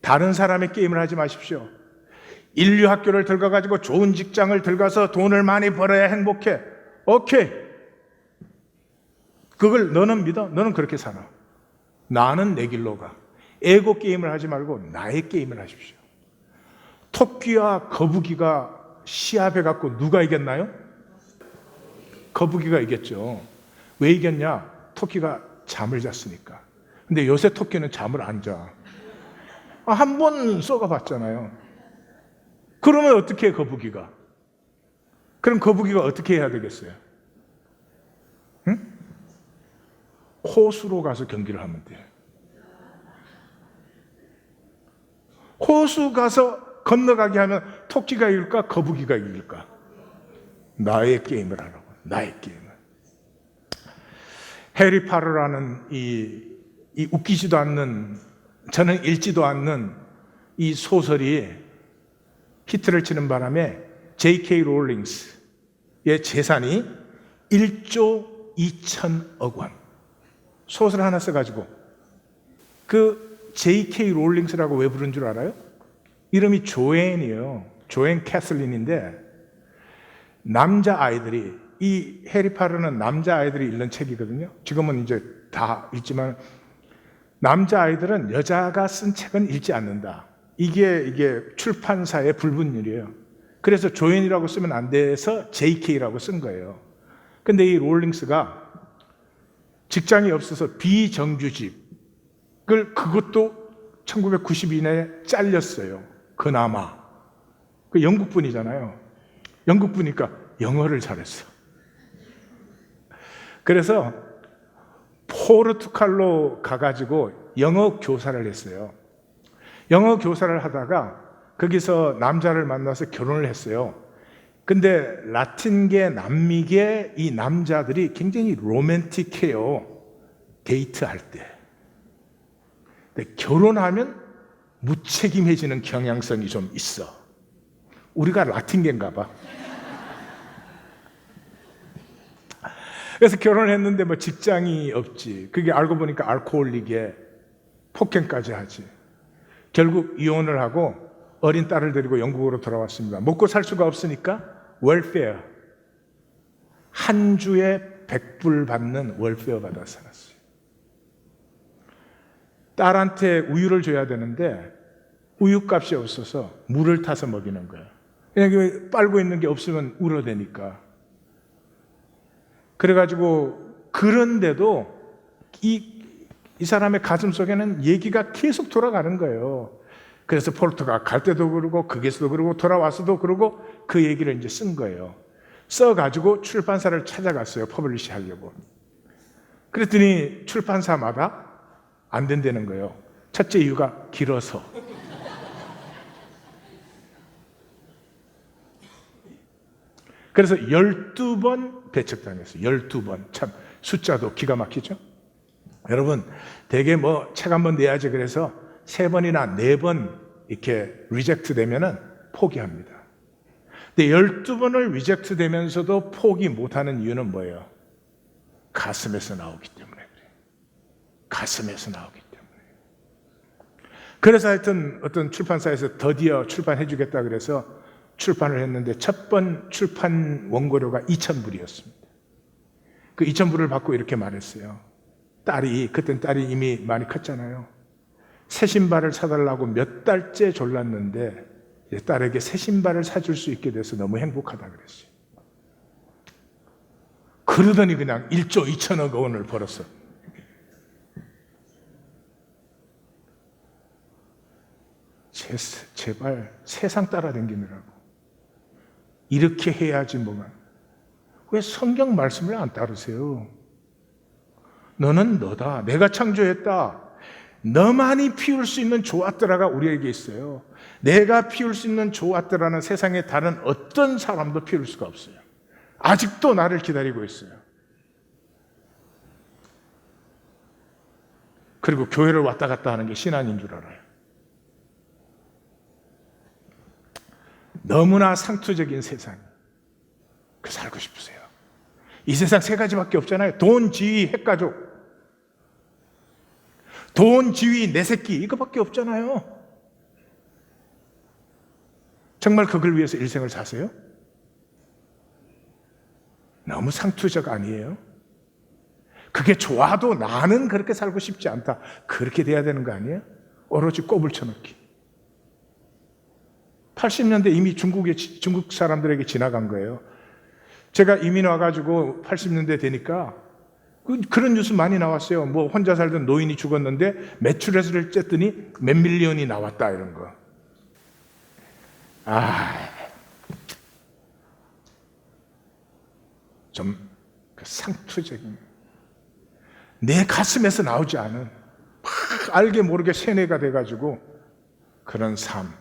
다른 사람의 게임을 하지 마십시오. 인류 학교를 들어가가지고 좋은 직장을 들어가서 돈을 많이 벌어야 행복해. 오케이. 그걸 너는 믿어? 너는 그렇게 살아. 나는 내 길로 가. 에고 게임을 하지 말고 나의 게임을 하십시오. 토끼와 거북이가 시합해갖고 누가 이겼나요? 거북이가 이겼죠. 왜 이겼냐? 토끼가 잠을 잤으니까. 근데 요새 토끼는 잠을 안 자. 한 번 쏘가봤잖아요. 그러면 어떻게 해, 거북이가? 그럼 거북이가 어떻게 해야 되겠어요? 응? 호수로 가서 경기를 하면 돼. 호수 가서 건너가게 하면 토끼가 이길까? 거북이가 이길까? 나의 게임을 하라고. 나의 게임을. 해리 파러라는 이 웃기지도 않는, 저는 읽지도 않는 이 소설이 히트를 치는 바람에 J.K. 롤링스의 재산이 1조 2천억 원. 소설 하나 써가지고. 그 J.K. 롤링스라고 왜 부른 줄 알아요? 이름이 조앤이에요. 조앤 캐슬린인데 남자아이들이, 이 해리 파러는 남자아이들이 읽는 책이거든요. 지금은 이제 다 읽지만 남자아이들은 여자가 쓴 책은 읽지 않는다. 이게 출판사의 불분율이에요. 그래서 조앤이라고 쓰면 안 돼서 JK라고 쓴 거예요. 근데 이 롤링스가 직장이 없어서 비정규직을, 그것도 1992년에 잘렸어요. 그나마. 그 영국분이잖아요. 영국분이니까 영어를 잘했어. 그래서 포르투갈로 가가지고 영어 교사를 했어요. 영어 교사를 하다가 거기서 남자를 만나서 결혼을 했어요. 근데 라틴계, 남미계 이 남자들이 굉장히 로맨틱해요. 데이트할 때. 근데 결혼하면 무책임해지는 경향성이 좀 있어. 우리가 라틴계인가 봐. 그래서 결혼을 했는데 뭐 직장이 없지. 그게 알고 보니까 알코올릭에 폭행까지 하지. 결국 이혼을 하고 어린 딸을 데리고 영국으로 돌아왔습니다. 먹고 살 수가 없으니까 웰페어, 한 주에 100불 받는 웰페어 받아 살았어요. 딸한테 우유를 줘야 되는데 우유값이 없어서 물을 타서 먹이는 거야. 그냥 빨고 있는 게 없으면 울어대니까. 그래가지고 그런데도 이 사람의 가슴 속에는 얘기가 계속 돌아가는 거예요. 그래서 포르투갈 갈 때도 그러고 거기서도 그러고 돌아와서도 그러고 그 얘기를 이제 쓴 거예요. 써가지고 출판사를 찾아갔어요. 퍼블리시 하려고. 그랬더니 출판사마다 안 된다는 거예요. 첫째 이유가 길어서. 그래서 12번 배척당했어요. 12번. 참 숫자도 기가 막히죠. 여러분 되게 뭐 책 한 번 내야지 그래서 3번이나 4번 이렇게 리젝트 되면은 포기합니다. 근데 12번을 리젝트 되면서도 포기 못하는 이유는 뭐예요? 가슴에서 나오기 때문에 그래요. 가슴에서 나오기 때문에. 그래서 하여튼 어떤 출판사에서 드디어 출판해 주겠다 그래서 출판을 했는데 첫 번 출판 원고료가 2,000불이었습니다. 그 2,000불을 받고 이렇게 말했어요. 그땐 딸이 이미 많이 컸잖아요. 새 신발을 사달라고 몇 달째 졸랐는데 딸에게 새 신발을 사줄 수 있게 돼서 너무 행복하다 그랬어요. 그러더니 그냥 1조 2천억 원을 벌었어. 제발 세상 따라다니느라고 이렇게 해야지 뭐가. 왜 성경 말씀을 안 따르세요? 너는 너다. 내가 창조했다. 너만이 피울 수 있는 조아뜨라가 우리에게 있어요. 내가 피울 수 있는 조아뜨라는 세상에 다른 어떤 사람도 피울 수가 없어요. 아직도 나를 기다리고 있어요. 그리고 교회를 왔다 갔다 하는 게 신앙인 줄 알아요. 너무나 상투적인 세상. 그 살고 싶으세요? 이 세상 세 가지밖에 없잖아요. 돈, 지위, 핵가족. 돈, 지위, 내 새끼 이거밖에 없잖아요. 정말 그걸 위해서 일생을 사세요? 너무 상투적 아니에요? 그게 좋아도 나는 그렇게 살고 싶지 않다. 그렇게 돼야 되는 거 아니에요? 오로지 꼽을 쳐넣기. 80년대 이미 중국 사람들에게 지나간 거예요. 제가 이민 와가지고 80년대 되니까 그런 뉴스 많이 나왔어요. 뭐 혼자 살던 노인이 죽었는데 매출액을 쨌더니 몇 밀리언이 나왔다 이런 거. 좀 상투적인, 내 가슴에서 나오지 않은 막 알게 모르게 세뇌가 돼가지고 그런 삶.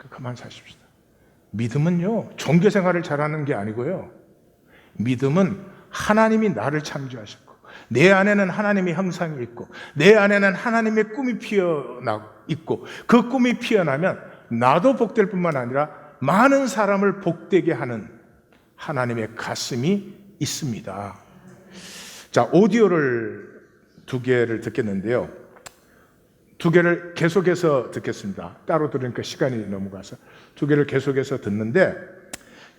그만 사십시다. 믿음은요, 종교 생활을 잘하는 게 아니고요. 믿음은 하나님이 나를 창조하셨고, 내 안에는 하나님의 형상이 있고, 내 안에는 하나님의 꿈이 피어나고 있고, 그 꿈이 피어나면 나도 복될 뿐만 아니라 많은 사람을 복되게 하는 하나님의 가슴이 있습니다. 자, 오디오를 2개를 듣겠는데요. 2개를 계속해서 듣겠습니다. 따로 들으니까 시간이 넘어가서 2개를 계속해서 듣는데,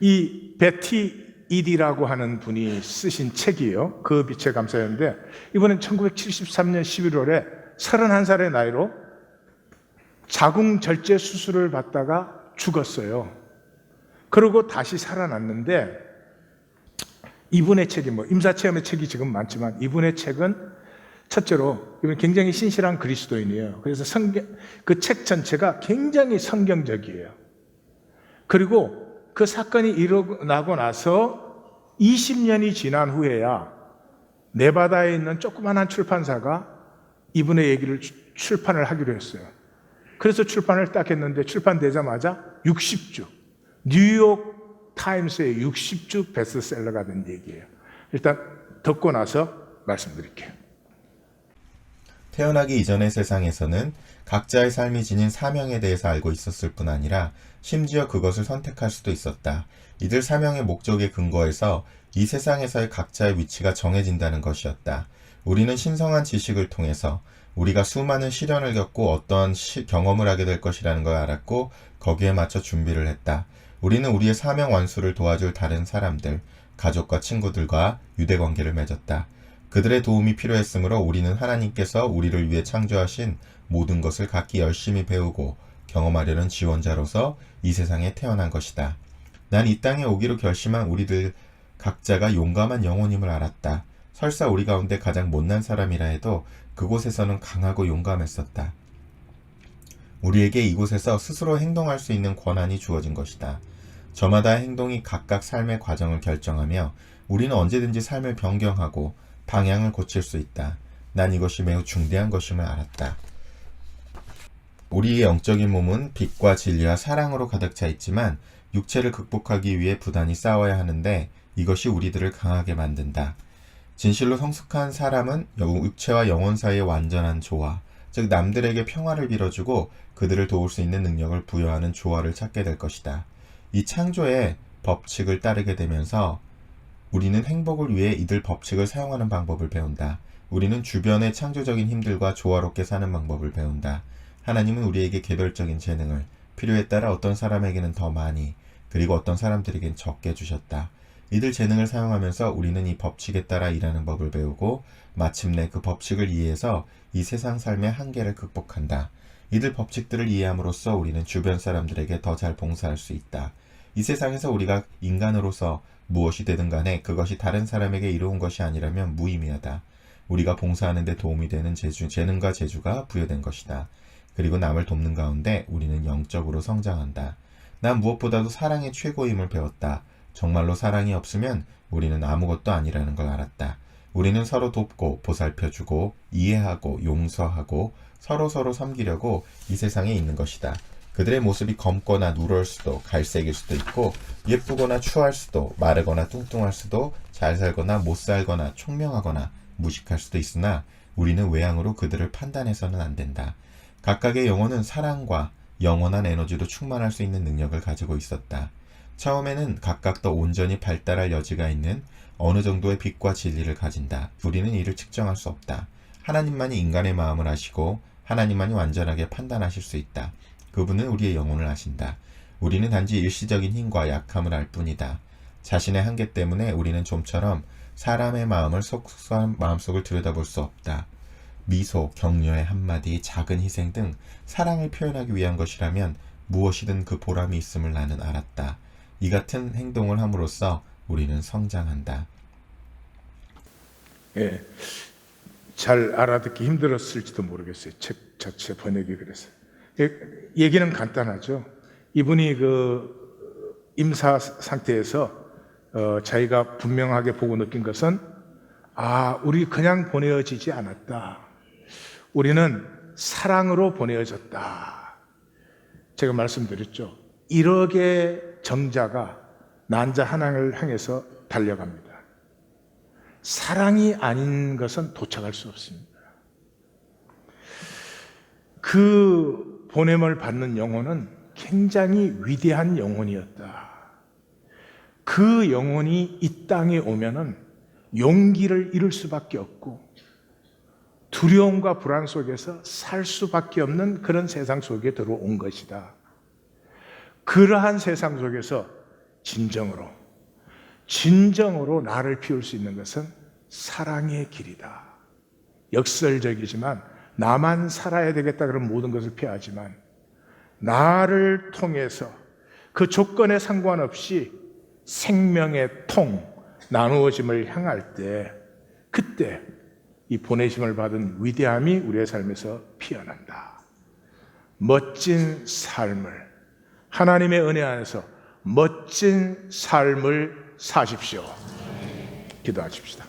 이 베티 이디라고 하는 분이 쓰신 책이에요. 그 빛의 감사였는데, 이번엔 1973년 11월에 31살의 나이로 자궁절제 수술을 받다가 죽었어요. 그리고 다시 살아났는데, 이분의 책이 임사체험의 책이 지금 많지만, 이분의 책은 첫째로 이분 굉장히 신실한 그리스도인이에요. 그래서 그 책 전체가 굉장히 성경적이에요. 그리고 그 사건이 일어나고 나서 20년이 지난 후에야 네바다에 있는 조그만한 출판사가 이분의 얘기를 출판을 하기로 했어요. 그래서 출판을 딱 했는데, 출판되자마자 60주, 뉴욕 타임스의 60주 베스트셀러가 된 얘기예요. 일단 듣고 나서 말씀드릴게요. 태어나기 이전의 세상에서는 각자의 삶이 지닌 사명에 대해서 알고 있었을 뿐 아니라 심지어 그것을 선택할 수도 있었다. 이들 사명의 목적에 근거해서 이 세상에서의 각자의 위치가 정해진다는 것이었다. 우리는 신성한 지식을 통해서 우리가 수많은 시련을 겪고 어떠한 경험을 하게 될 것이라는 걸 알았고, 거기에 맞춰 준비를 했다. 우리는 우리의 사명 완수를 도와줄 다른 사람들, 가족과 친구들과 유대관계를 맺었다. 그들의 도움이 필요했으므로 우리는 하나님께서 우리를 위해 창조하신 모든 것을 각기 열심히 배우고 경험하려는 지원자로서 이 세상에 태어난 것이다. 난 이 땅에 오기로 결심한 우리들 각자가 용감한 영혼임을 알았다. 설사 우리 가운데 가장 못난 사람이라 해도 그곳에서는 강하고 용감했었다. 우리에게 이곳에서 스스로 행동할 수 있는 권한이 주어진 것이다. 저마다의 행동이 각각 삶의 과정을 결정하며 우리는 언제든지 삶을 변경하고 방향을 고칠 수 있다. 난 이것이 매우 중대한 것임을 알았다. 우리의 영적인 몸은 빛과 진리와 사랑으로 가득 차 있지만 육체를 극복하기 위해 부단히 싸워야 하는데, 이것이 우리들을 강하게 만든다. 진실로 성숙한 사람은 육체와 영혼 사이의 완전한 조화, 즉 남들에게 평화를 빌어주고 그들을 도울 수 있는 능력을 부여하는 조화를 찾게 될 것이다. 이 창조의 법칙을 따르게 되면서 우리는 행복을 위해 이들 법칙을 사용하는 방법을 배운다. 우리는 주변의 창조적인 힘들과 조화롭게 사는 방법을 배운다. 하나님은 우리에게 개별적인 재능을 필요에 따라 어떤 사람에게는 더 많이, 그리고 어떤 사람들에겐 적게 주셨다. 이들 재능을 사용하면서 우리는 이 법칙에 따라 일하는 법을 배우고 마침내 그 법칙을 이해해서 이 세상 삶의 한계를 극복한다. 이들 법칙들을 이해함으로써 우리는 주변 사람들에게 더 잘 봉사할 수 있다. 이 세상에서 우리가 인간으로서 무엇이 되든 간에 그것이 다른 사람에게 이로운 것이 아니라면 무의미하다. 우리가 봉사하는 데 도움이 되는 재능과 재주가 부여된 것이다. 그리고 남을 돕는 가운데 우리는 영적으로 성장한다. 난 무엇보다도 사랑의 최고임을 배웠다. 정말로 사랑이 없으면 우리는 아무것도 아니라는 걸 알았다. 우리는 서로 돕고 보살펴주고 이해하고 용서하고 서로 섬기려고 이 세상에 있는 것이다. 그들의 모습이 검거나 누럴 수도 갈색일 수도 있고 예쁘거나 추할 수도 마르거나 뚱뚱할 수도 잘 살거나 못 살거나 총명하거나 무식할 수도 있으나 우리는 외향으로 그들을 판단해서는 안 된다. 각각의 영혼은 사랑과 영원한 에너지로 충만할 수 있는 능력을 가지고 있었다. 처음에는 각각 더 온전히 발달할 여지가 있는 어느 정도의 빛과 진리를 가진다. 우리는 이를 측정할 수 없다. 하나님만이 인간의 마음을 아시고 하나님만이 완전하게 판단하실 수 있다. 그분은 우리의 영혼을 아신다. 우리는 단지 일시적인 힘과 약함을 알 뿐이다. 자신의 한계 때문에 우리는 좀처럼 사람의 마음을 마음속을 들여다볼 수 없다. 미소, 격려의 한마디, 작은 희생 등 사랑을 표현하기 위한 것이라면 무엇이든 그 보람이 있음을 나는 알았다. 이 같은 행동을 함으로써 우리는 성장한다. 예, 잘 알아듣기 힘들었을지도 모르겠어요. 책 자체 번역이 그래서. 얘기는 간단하죠. 이분이 그 임사 상태에서 자기가 분명하게 보고 느낀 것은 우리 그냥 보내어지지 않았다. 우리는 사랑으로 보내어졌다. 제가 말씀드렸죠. 1억의 정자가 난자 하나를 향해서 달려갑니다. 사랑이 아닌 것은 도착할 수 없습니다. 그 보냄을 받는 영혼은 굉장히 위대한 영혼이었다. 그 영혼이 이 땅에 오면은 용기를 잃을 수밖에 없고 두려움과 불안 속에서 살 수밖에 없는 그런 세상 속에 들어온 것이다. 그러한 세상 속에서 진정으로 나를 피울 수 있는 것은 사랑의 길이다. 역설적이지만 나만 살아야 되겠다 그런 모든 것을 피하지만 나를 통해서 그 조건에 상관없이 생명의 통 나누어짐을 향할 때 그때 이 보내심을 받은 위대함이 우리의 삶에서 피어난다. 멋진 삶을 하나님의 은혜 안에서 멋진 삶을 사십시오. 기도하십시다.